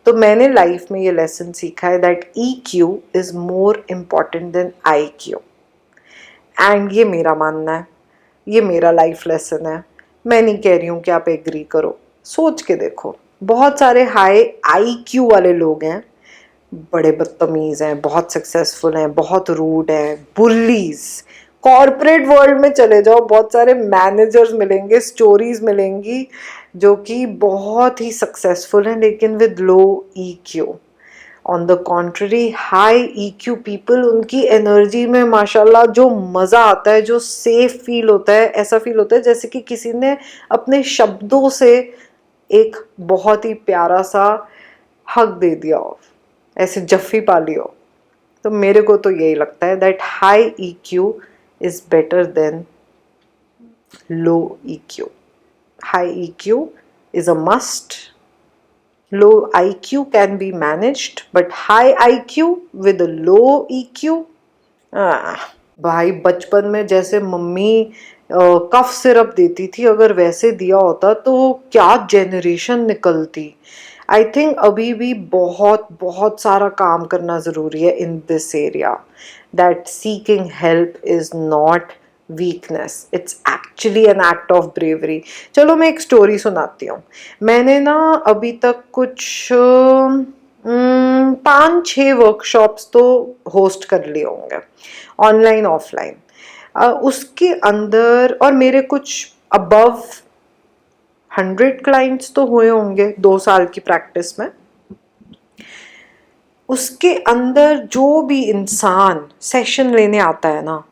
तो मैंने life में ये lesson सीखा है that EQ is more important than IQ. And ये मेरा मानना है, ये मेरा लाइफ लेसन है। मैं नहीं कह रही हूँ कि आप एग्री करो, सोच के देखो। बहुत सारे हाई IQ वाले लोग हैं, बड़े बदतमीज हैं, बहुत सक्सेसफुल हैं, बहुत रूड हैं, बुलीज। कॉर्पोरेट वर्ल्ड में चले जाओ, बहुत सारे मैनेजर्स मिलेंगे, स्टोरीज मिलेंगी जो कि बहुत ही सक्सेसफुल हैं लेकिन with low EQ। On the contrary high EQ people, उनकी एनर्जी में माशाल्लाह जो मज़ा आता है, जो सेफ फील होता है, ऐसा फील होता है जैसे कि किसी ने अपने शब्दों से एक बहुत ही प्यारा सा हक दे दिया हो, ऐसे जफ्फी पा ली हो। तो मेरे को तो यही लगता है that high EQ is better than low EQ. High EQ is a must. Low IQ can be managed, but high IQ with a low EQ, भाई बचपन में जैसे मम्मी कफ सिरप देती थी, अगर वैसे दिया होता तो क्या जेनरेशन निकलती। आई थिंक अभी भी बहुत बहुत सारा काम करना ज़रूरी है in this area. That seeking help is not weakness, it's actually an act of bravery. चलो मैं एक स्टोरी सुनाती हूँ। मैंने ना अभी तक कुछ 5-6 वर्कशॉप्स तो होस्ट कर लिए होंगे, ऑनलाइन ऑफलाइन। उसके अंदर और मेरे कुछ अबव 100 क्लाइंट्स तो हुए होंगे 2 साल की प्रैक्टिस में। उसके अंदर जो भी इंसान सेशन लेने आता है ना,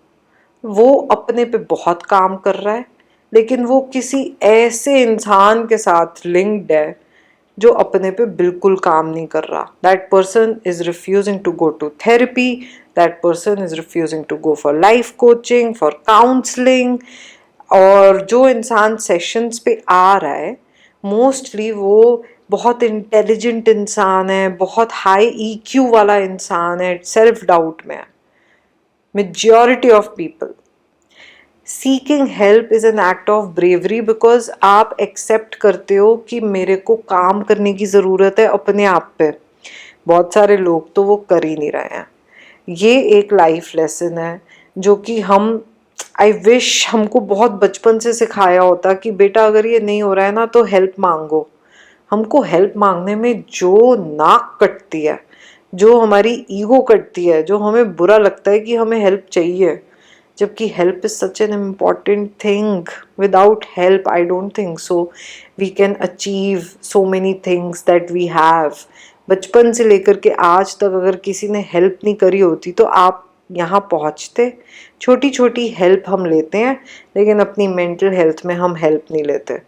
वो अपने पे बहुत काम कर रहा है, लेकिन वो किसी ऐसे इंसान के साथ लिंक्ड है जो अपने पे बिल्कुल काम नहीं कर रहा। That person is refusing to go to therapy, that person is refusing to go for life coaching, for counselling. और जो इंसान सेशंस पे आ रहा है, मोस्टली वो बहुत इंटेलिजेंट इंसान है, बहुत हाई ईक्यू वाला इंसान है, सेल्फ डाउट में है majority of people. Seeking help is an act of bravery, because आप एक्सेप्ट करते हो कि मेरे को काम करने की ज़रूरत है अपने आप पे। बहुत सारे लोग तो वो कर ही नहीं रहे हैं। ये एक लाइफ लेसन है जो कि हम, आई विश हमको बहुत बचपन से सिखाया होता कि बेटा अगर ये नहीं हो रहा है ना तो हेल्प मांगो। हमको हेल्प मांगने में जो नाक कटती है, जो हमारी ईगो कटती है, जो हमें बुरा लगता है कि हमें हेल्प चाहिए, जबकि help is such an important thing. Without help I don't think so we can achieve so many things that we have. बचपन से लेकर के आज तक अगर किसी ने हेल्प नहीं करी होती तो आप यहाँ पहुँचते। छोटी छोटी हेल्प हम लेते हैं, लेकिन अपनी मेंटल हेल्थ में हम हेल्प नहीं लेते।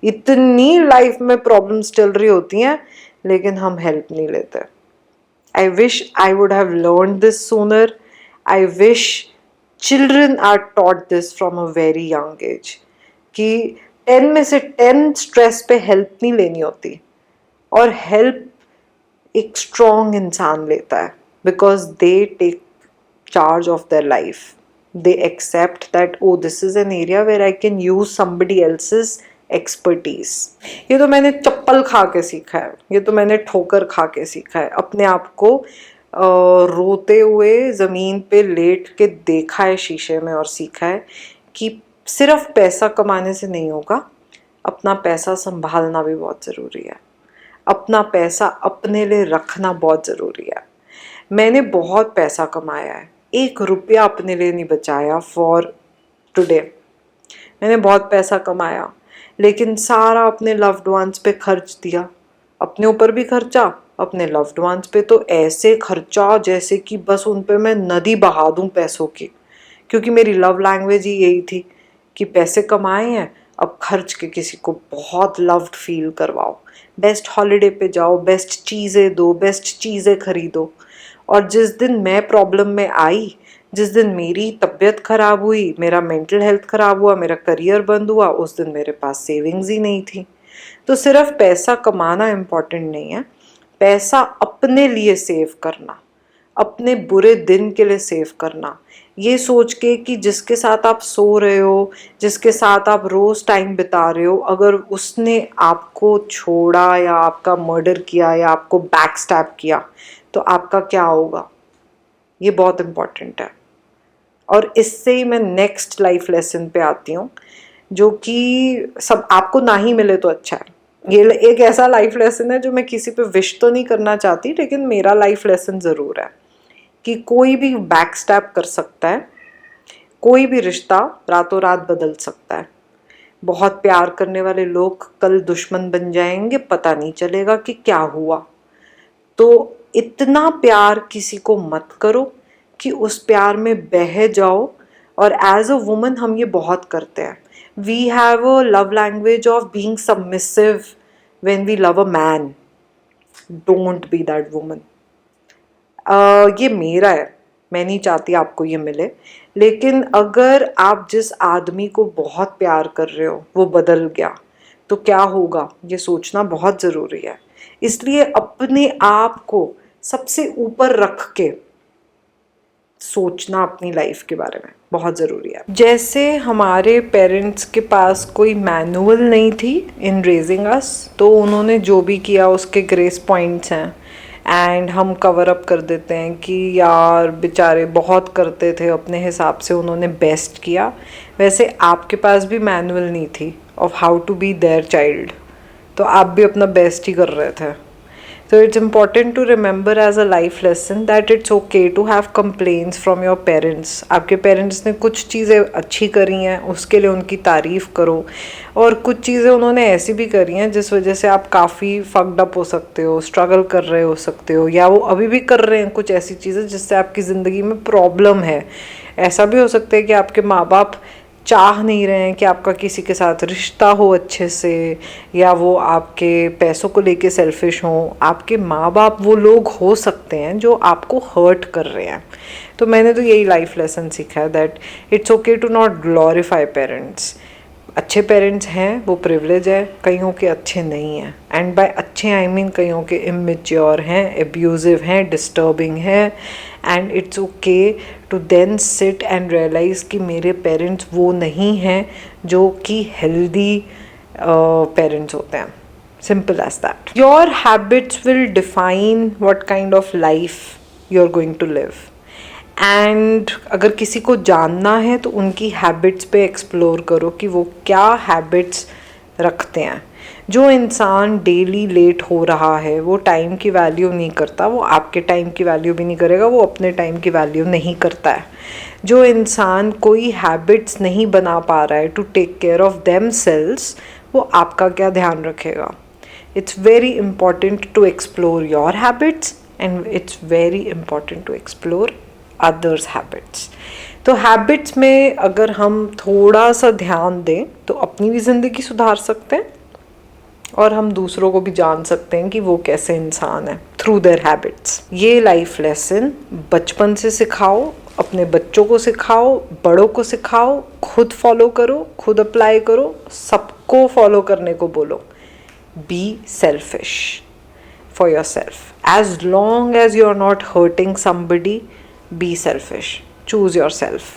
इतनी लाइफ में प्रॉब्लम्स चल रही होती हैं, लेकिन हम हेल्प नहीं लेते। I wish I would have learned this sooner. I wish children are taught this from a very young age कि 10 में से 10 स्ट्रेस पे हेल्प नहीं लेनी होती, और हेल्प एक स्ट्रॉन्ग इंसान लेता है because they take charge of their life. They accept that oh this is an area where I can use somebody else's expertise. ये तो मैंने चप्पल खा के सीखा है, ये तो मैंने ठोकर खा के सीखा है। अपने आप को रोते हुए ज़मीन पे लेट के देखा है शीशे में और सीखा है कि सिर्फ पैसा कमाने से नहीं होगा, अपना पैसा संभालना भी बहुत ज़रूरी है। अपना पैसा अपने लिए रखना बहुत ज़रूरी है। मैंने बहुत पैसा कमाया है, 1 रुपया अपने लिए नहीं बचाया फॉर टुडे। मैंने बहुत पैसा कमाया लेकिन सारा अपने लव्ड वंस पे खर्च दिया। अपने ऊपर भी खर्चा, अपने लव्ड वंस पे तो ऐसे खर्चा जैसे कि बस उन पे मैं नदी बहा दूं पैसों की, क्योंकि मेरी लव लैंग्वेज ही यही थी कि पैसे कमाए हैं अब खर्च के किसी को बहुत लव्ड फील करवाओ। बेस्ट हॉलीडे पे जाओ, बेस्ट चीज़ें दो, बेस्ट चीज़ें खरीदो। और जिस दिन मैं प्रॉब्लम में आई, जिस दिन मेरी तबीयत ख़राब हुई, मेरा मेंटल हेल्थ ख़राब हुआ, मेरा करियर बंद हुआ, उस दिन मेरे पास सेविंग्स ही नहीं थी। तो सिर्फ पैसा कमाना इम्पॉर्टेंट नहीं है, पैसा अपने लिए सेव करना, अपने बुरे दिन के लिए सेव करना। ये सोच के कि जिसके साथ आप सो रहे हो, जिसके साथ आप रोज़ टाइम बिता रहे हो, अगर उसने आपको छोड़ा या आपका मर्डर किया या आपको बैक स्टैब किया तो आपका क्या होगा, ये बहुत इम्पॉर्टेंट है। और इससे ही मैं नेक्स्ट लाइफ लेसन पे आती हूँ, जो कि सब आपको ना ही मिले तो अच्छा है। ये एक ऐसा लाइफ लेसन है जो मैं किसी पे विश तो नहीं करना चाहती, लेकिन मेरा लाइफ लेसन ज़रूर है कि कोई भी बैक स्टैप कर सकता है, कोई भी रिश्ता रातों रात बदल सकता है। बहुत प्यार करने वाले लोग कल दुश्मन बन जाएंगे, पता नहीं चलेगा कि क्या हुआ। तो इतना प्यार किसी को मत करो कि उस प्यार में बह जाओ। और एज अ वुमन हम ये बहुत करते हैं। We have a love language of being submissive when we love a man. Don't be that woman. ये मेरा है, मैं नहीं चाहती आपको ये मिले, लेकिन अगर आप जिस आदमी को बहुत प्यार कर रहे हो वो बदल गया तो क्या होगा, ये सोचना बहुत ज़रूरी है। इसलिए अपने आप को सबसे ऊपर रख के सोचना अपनी लाइफ के बारे में बहुत ज़रूरी है। जैसे हमारे पेरेंट्स के पास कोई मैनुअल नहीं थी इन रेजिंग अस, तो उन्होंने जो भी किया उसके ग्रेस पॉइंट्स हैं एंड हम कवर अप कर देते हैं कि यार बेचारे बहुत करते थे, अपने हिसाब से उन्होंने बेस्ट किया। वैसे आपके पास भी मैनुअल नहीं थी of how to be their child, तो आप भी अपना बेस्ट ही कर रहे थे। So it's important to remember as a life lesson that it's okay to have complaints from your parents. आपके पेरेंट्स ने कुछ चीज़ें अच्छी करी हैं, उसके लिए उनकी तारीफ़ करो, और कुछ चीज़ें उन्होंने ऐसी भी करी हैं जिस वजह से आप काफ़ी फक्ड अप हो सकते हो, स्ट्रगल कर रहे हो सकते हो, या वो अभी भी कर रहे हैं कुछ ऐसी चीज़ें जिससे आपकी ज़िंदगी में प्रॉब्लम है। ऐसा भी हो सकता है कि आपके माँ बाप चाह नहीं रहे हैं कि आपका किसी के साथ रिश्ता हो अच्छे से, या वो आपके पैसों को लेके सेल्फिश हों। आपके माँ बाप वो लोग हो सकते हैं जो आपको हर्ट कर रहे हैं। तो मैंने तो यही लाइफ लेसन सीखा है that it's okay to not glorify parents. अच्छे पेरेंट्स हैं, वो प्रिविलेज है, कईयों के अच्छे नहीं हैं। एंड बाय अच्छे आई मीन कईयों के इमेच्योर हैं, एब्यूजिव हैं, डिस्टर्बिंग हैं। And it's okay to then sit and realise कि मेरे पेरेंट्स वो नहीं हैं जो कि हेल्दी पेरेंट्स होते हैं। Simple as that. Your habits will define what kind of life you are going to live. And अगर किसी को जानना है तो उनकी हैबिट्स पे एक्सप्लोर करो कि वो क्या हैबिट्स रखते हैं। जो इंसान डेली लेट हो रहा है वो टाइम की वैल्यू नहीं करता, वो आपके टाइम की वैल्यू भी नहीं करेगा, वो अपने टाइम की वैल्यू नहीं करता है। जो इंसान कोई हैबिट्स नहीं बना पा रहा है to take care of themselves, वो आपका क्या ध्यान रखेगा। It's very important to explore your habits and it's very important to explore others habits. तो हैबिट्स में अगर हम थोड़ा सा ध्यान दें तो अपनी भी ज़िंदगी सुधार सकते हैं और हम दूसरों को भी जान सकते हैं कि वो कैसे इंसान है थ्रू देयर हैबिट्स। ये लाइफ लेसन बचपन से सिखाओ, अपने बच्चों को सिखाओ, बड़ों को सिखाओ, खुद फॉलो करो, खुद अप्लाई करो, सबको फॉलो करने को बोलो। Be selfish for yourself. As long as you are not hurting somebody, be selfish, choose yourself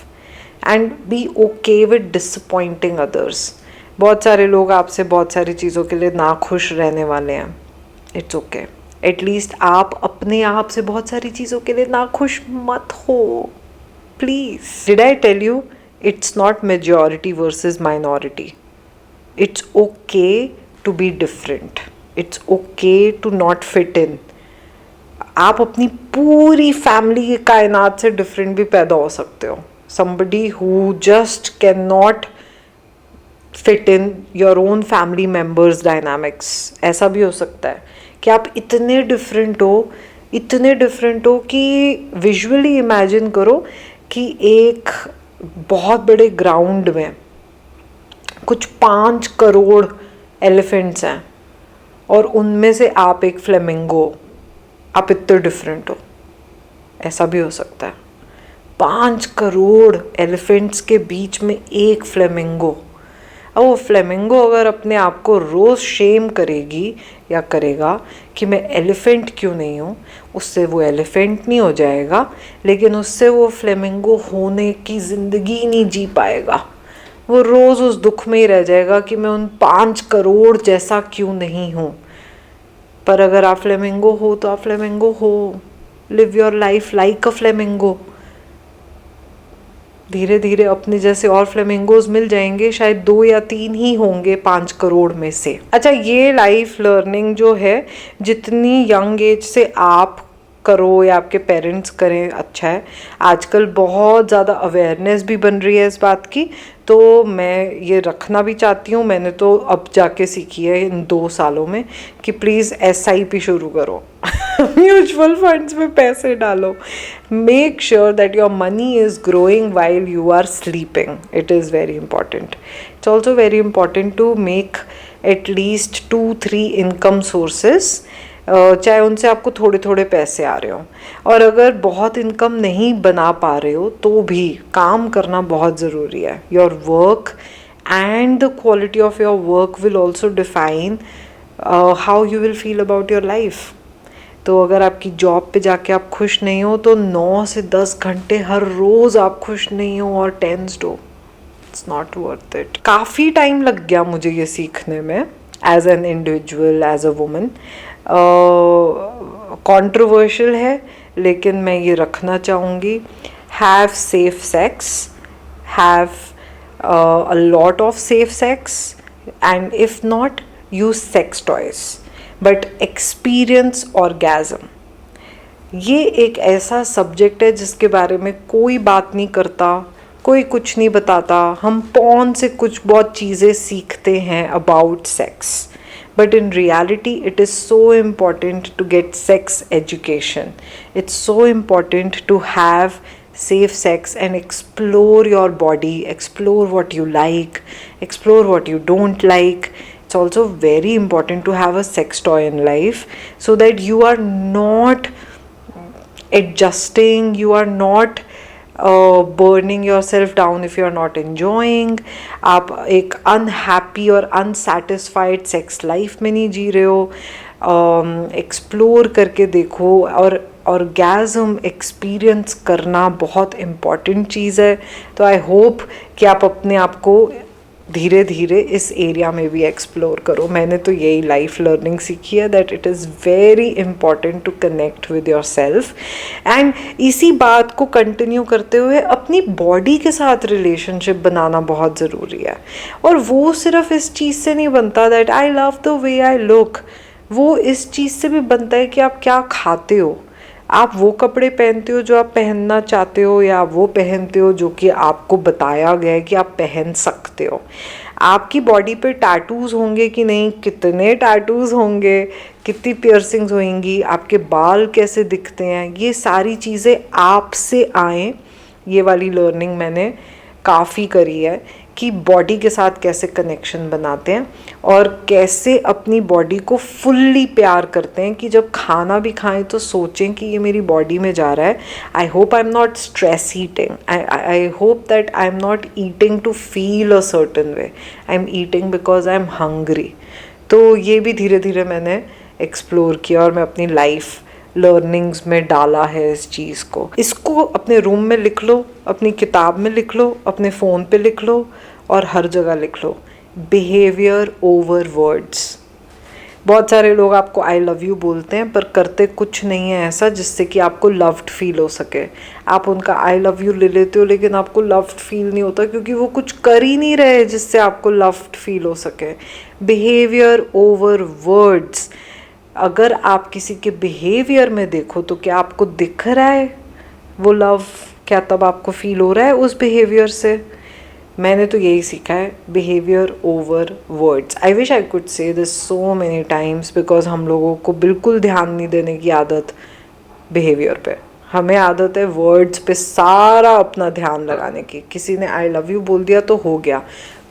and be okay with disappointing others. बहुत सारे लोग आपसे बहुत सारी चीज़ों के लिए नाखुश रहने वाले हैं। इट्स ओके, एटलीस्ट आप अपने आप से बहुत सारी चीज़ों के लिए नाखुश मत हो, please. Did I tell you it's not majority versus minority. It's okay to be different, it's okay to not fit in. आप अपनी पूरी फैमिली की कायनात से डिफरेंट भी पैदा हो सकते हो। Somebody who just can not fit in your own family members dynamics, ऐसा भी हो सकता है कि आप इतने डिफरेंट हो कि विजुअली इमेजिन करो कि एक बहुत बड़े ग्राउंड में कुछ 5 करोड़ एलिफेंट्स हैं और उनमें से आप एक फ्लेमिंगो। आप इतने डिफरेंट हो, ऐसा भी हो सकता है। 5 करोड़ एलिफेंट्स के बीच में एक फ्लेमिंगो। अब वो फ्लेमिंगो अगर अपने आप को रोज़ शेम करेगी या करेगा कि मैं एलिफेंट क्यों नहीं हूँ, उससे वो एलिफेंट नहीं हो जाएगा, लेकिन उससे वो फ्लेमिंगो होने की ज़िंदगी नहीं जी पाएगा। वो रोज़ उस दुख में ही रह जाएगा कि मैं उन 5 करोड़ जैसा क्यों नहीं हूँ। पर अगर आप फ्लेमिंगो हो तो आप फ्लेमिंगो हो। Live your life like a flamingo. धीरे धीरे अपने जैसे और फ्लेमिंगोज मिल जाएंगे, शायद 2 या 3 ही होंगे 5 करोड़ में से। अच्छा, ये लाइफ लर्निंग जो है जितनी यंग एज से आप करो या आपके पेरेंट्स करें अच्छा है। आजकल बहुत ज़्यादा अवेयरनेस भी बन रही है इस बात की, तो मैं ये रखना भी चाहती हूँ। मैंने तो अब जाके सीखी है इन 2 सालों में कि प्लीज़ SIP शुरू करो म्यूचुअल फंड्स में पैसे डालो। Make sure that your money is growing while you are sleeping. It is very important. It's also very important to make at least 2-3 income sources, चाहे उनसे आपको थोड़े थोड़े पैसे आ रहे हो। और अगर बहुत इनकम नहीं बना पा रहे हो तो भी काम करना बहुत ज़रूरी है। Your work and the quality of your work will also define how you will feel about your life. तो अगर आपकी जॉब पे जाके आप खुश नहीं हो तो 9 से 10 घंटे हर रोज़ आप खुश नहीं हो और टेंस्ड हो, इट्स नॉट वर्थ इट। काफ़ी टाइम लग गया मुझे ये सीखने में as an individual, as a woman. Controversial है लेकिन मैं ये रखना चाहूँगी। Have safe sex, have a lot of safe sex, and if not use sex toys but experience orgasm. ये एक ऐसा सब्जेक्ट है जिसके बारे में कोई बात नहीं करता, कोई कुछ नहीं बताता। हम पॉर्न से कुछ बहुत चीज़ें सीखते हैं about sex, but in reality it is so important to get sex education. It's so important to have safe sex and explore your body, explore what you like, explore what you don't like. It's also very important to have a sex toy in life so that you are not adjusting, you are not burning yourself down if you are not enjoying, आप एक unhappy और unsatisfied sex life में नहीं जी रहे हो, explore करके देखो। और ऑर्गेज़म एक्सपीरियंस करना बहुत इम्पॉर्टेंट चीज़ है। तो आई होप कि आप अपने आप को धीरे धीरे इस एरिया में भी एक्सप्लोर करो। मैंने तो यही लाइफ लर्निंग सीखी है that it is very important to connect with yourself. And इसी बात को कंटिन्यू करते हुए अपनी बॉडी के साथ रिलेशनशिप बनाना बहुत ज़रूरी है। और वो सिर्फ इस चीज़ से नहीं बनता that I love the way I look, वो इस चीज़ से भी बनता है कि आप क्या खाते हो, आप वो कपड़े पहनते हो जो आप पहनना चाहते हो, या वो पहनते हो जो कि आपको बताया गया है कि आप पहन सकते हो। आपकी बॉडी पे टैटूज़ होंगे कि नहीं, कितने टैटूज़ होंगे, कितनी पियर्सिंग्स होंगी, आपके बाल कैसे दिखते हैं, ये सारी चीज़ें आपसे आएँ। ये वाली लर्निंग मैंने काफ़ी करी है कि बॉडी के साथ कैसे कनेक्शन बनाते हैं और कैसे अपनी बॉडी को फुल्ली प्यार करते हैं कि जब खाना भी खाएं तो सोचें कि ये मेरी बॉडी में जा रहा है। I hope I am not stress eating, I hope that I am not eating to feel a certain way, I am eating because I am hungry. तो ये भी धीरे धीरे मैंने एक्सप्लोर किया और मैं अपनी लाइफ लर्निंग्स में डाला है इस चीज़ को। इसको अपने रूम में लिख लो, अपनी किताब में लिख लो, अपने फ़ोन पे लिख लो और हर जगह लिख लो, बिहेवियर ओवर वर्ड्स। बहुत सारे लोग आपको आई लव यू बोलते हैं पर करते कुछ नहीं है ऐसा जिससे कि आपको लव्ड फील हो सके। आप उनका आई लव यू ले लेते हो लेकिन आपको लव्ड फील नहीं होता क्योंकि वो कुछ कर ही नहीं रहे जिससे आपको लव्ड फील हो सके। Behaviour over words. अगर आप किसी के बिहेवियर में देखो तो क्या आपको दिख रहा है वो लव, क्या तब आपको फील हो रहा है उस बिहेवियर से? मैंने तो यही सीखा है, behaviour over words. I wish I could say this so many times because हम लोगों को बिल्कुल ध्यान नहीं देने की आदत बिहेवियर पे। हमें आदत है वर्ड्स पे सारा अपना ध्यान लगाने की। किसी ने आई लव यू बोल दिया तो हो गया,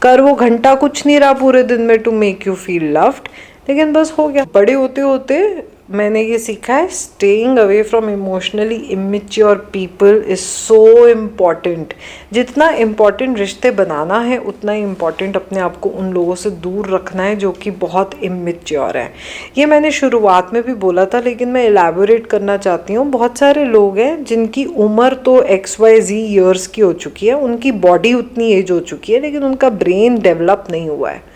कर वो घंटा कुछ नहीं रहा पूरे दिन में to make you feel loved, लेकिन बस हो गया। बड़े होते होते मैंने ये सीखा है, staying away from emotionally immature people is so important. जितना इम्पॉर्टेंट रिश्ते बनाना है उतना ही इम्पॉर्टेंट अपने आप को उन लोगों से दूर रखना है जो कि बहुत इमेच्योर है। ये मैंने शुरुआत में भी बोला था लेकिन मैं एलैबोरेट करना चाहती हूँ। बहुत सारे लोग हैं जिनकी उम्र तो XYZ ईयर्स की हो चुकी है, उनकी बॉडी उतनी एज हो चुकी है लेकिन उनका ब्रेन डेवलप नहीं हुआ है।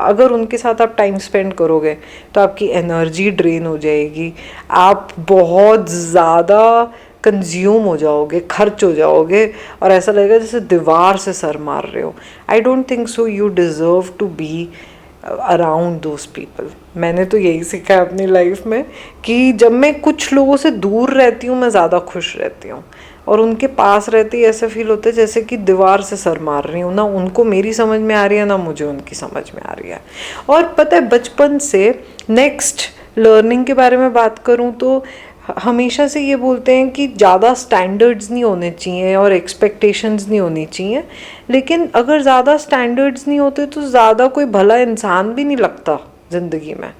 अगर उनके साथ आप टाइम स्पेंड करोगे तो आपकी एनर्जी ड्रेन हो जाएगी, आप बहुत ज़्यादा कंज्यूम हो जाओगे, खर्च हो जाओगे और ऐसा लगेगा जैसे दीवार से सर मार रहे हो। I don't think so you deserve to be around those people. मैंने तो यही सीखा है अपनी लाइफ में कि जब मैं कुछ लोगों से दूर रहती हूँ मैं ज़्यादा खुश रहती हूँ और उनके पास रहते ही ऐसे फील होता है जैसे कि दीवार से सर मार रही हूँ, ना उनको मेरी समझ में आ रही है ना मुझे उनकी समझ में आ रही है। और पता है बचपन से नेक्स्ट लर्निंग के बारे में बात करूँ तो हमेशा से ये बोलते हैं कि ज़्यादा स्टैंडर्ड्स नहीं होने चाहिए और एक्सपेक्टेशंस नहीं होनी चाहिए, लेकिन अगर ज़्यादा स्टैंडर्ड्स नहीं होते तो ज़्यादा कोई भला इंसान भी नहीं लगता ज़िंदगी में।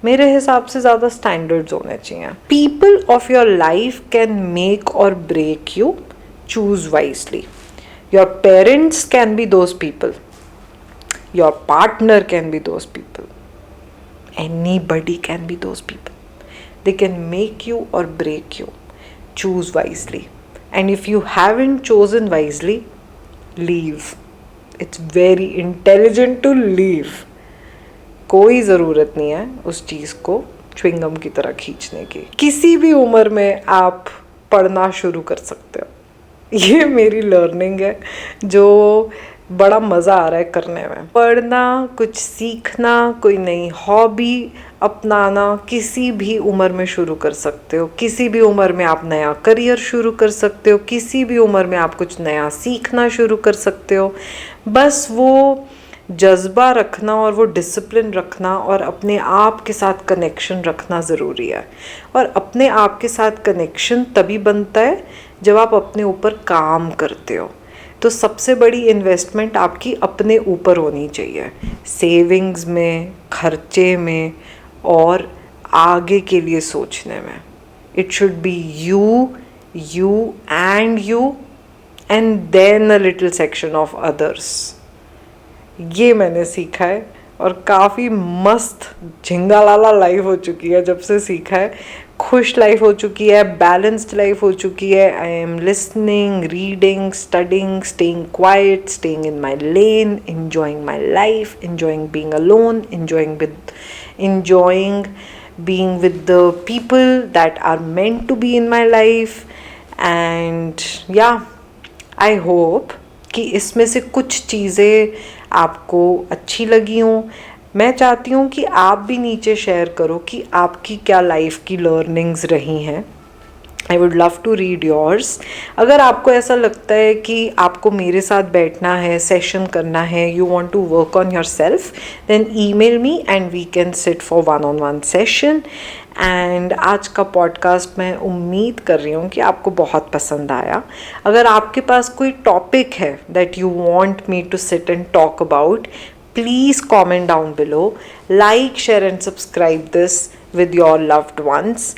मेरे हिसाब से ज़्यादा स्टैंडर्ड्स होने चाहिए। People of your life can make और break you, choose wisely. Your parents can be those people, your partner can be those people, anybody can be those people. They can make you or break you. Choose wisely. And if you haven't chosen wisely, leave. It's very intelligent to leave. कोई ज़रूरत नहीं है उस चीज़ को chewing gum की तरह खींचने की। किसी भी उम्र में आप पढ़ना शुरू कर सकते हो। ये मेरी लर्निंग है जो बड़ा मज़ा आ रहा है करने में। पढ़ना, कुछ सीखना, कोई नई हॉबी अपनाना किसी भी उम्र में शुरू कर सकते हो। किसी भी उम्र में आप नया करियर शुरू कर सकते हो, किसी भी उम्र में आप कुछ नया सीखना शुरू कर सकते हो। बस वो जज्बा रखना और वो डिसिप्लिन रखना और अपने आप के साथ कनेक्शन रखना ज़रूरी है। और अपने आप के साथ कनेक्शन तभी बनता है जब आप अपने ऊपर काम करते हो। तो सबसे बड़ी इन्वेस्टमेंट आपकी अपने ऊपर होनी चाहिए, सेविंग्स में, खर्चे में और आगे के लिए सोचने में। It should be you, you and you and then a little section of others. ये मैंने सीखा है और काफ़ी मस्त झिंगालाला लाइफ हो चुकी है जब से सीखा है। खुश लाइफ हो चुकी है, बैलेंस्ड लाइफ हो चुकी है। I am listening, reading, studying, staying quite, staying in my lane, enjoying my life, enjoying being alone, enjoying being with the people that are meant to be in my life. And yeah, I hope कि इसमें से कुछ चीज़ें आपको अच्छी लगी हों। मैं चाहती हूँ कि आप भी नीचे शेयर करो कि आपकी क्या लाइफ की लर्निंग्स रही हैं। I would love to read yours. अगर आपको ऐसा लगता है कि आपको मेरे साथ बैठना है, सेशन करना है, you want to work on yourself, then email me and we can sit for one on one session. And आज का पॉडकास्ट मैं उम्मीद कर रही हूँ कि आपको बहुत पसंद आया। अगर आपके पास कोई टॉपिक है that you want me to sit and talk about, please comment down below, like, share and subscribe this with your loved ones.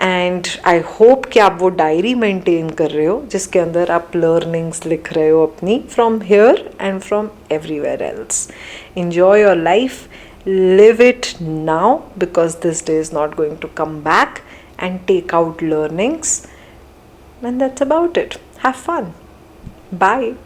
And I hope कि आप वो डायरी मेंटेन कर रहे हो जिसके अंदर आप लर्निंग्स लिख रहे हो अपनी, from here and from everywhere else. enjoy your life, live it now because this day is not going to come back, and take out learnings, and that's about it. Have fun. Bye.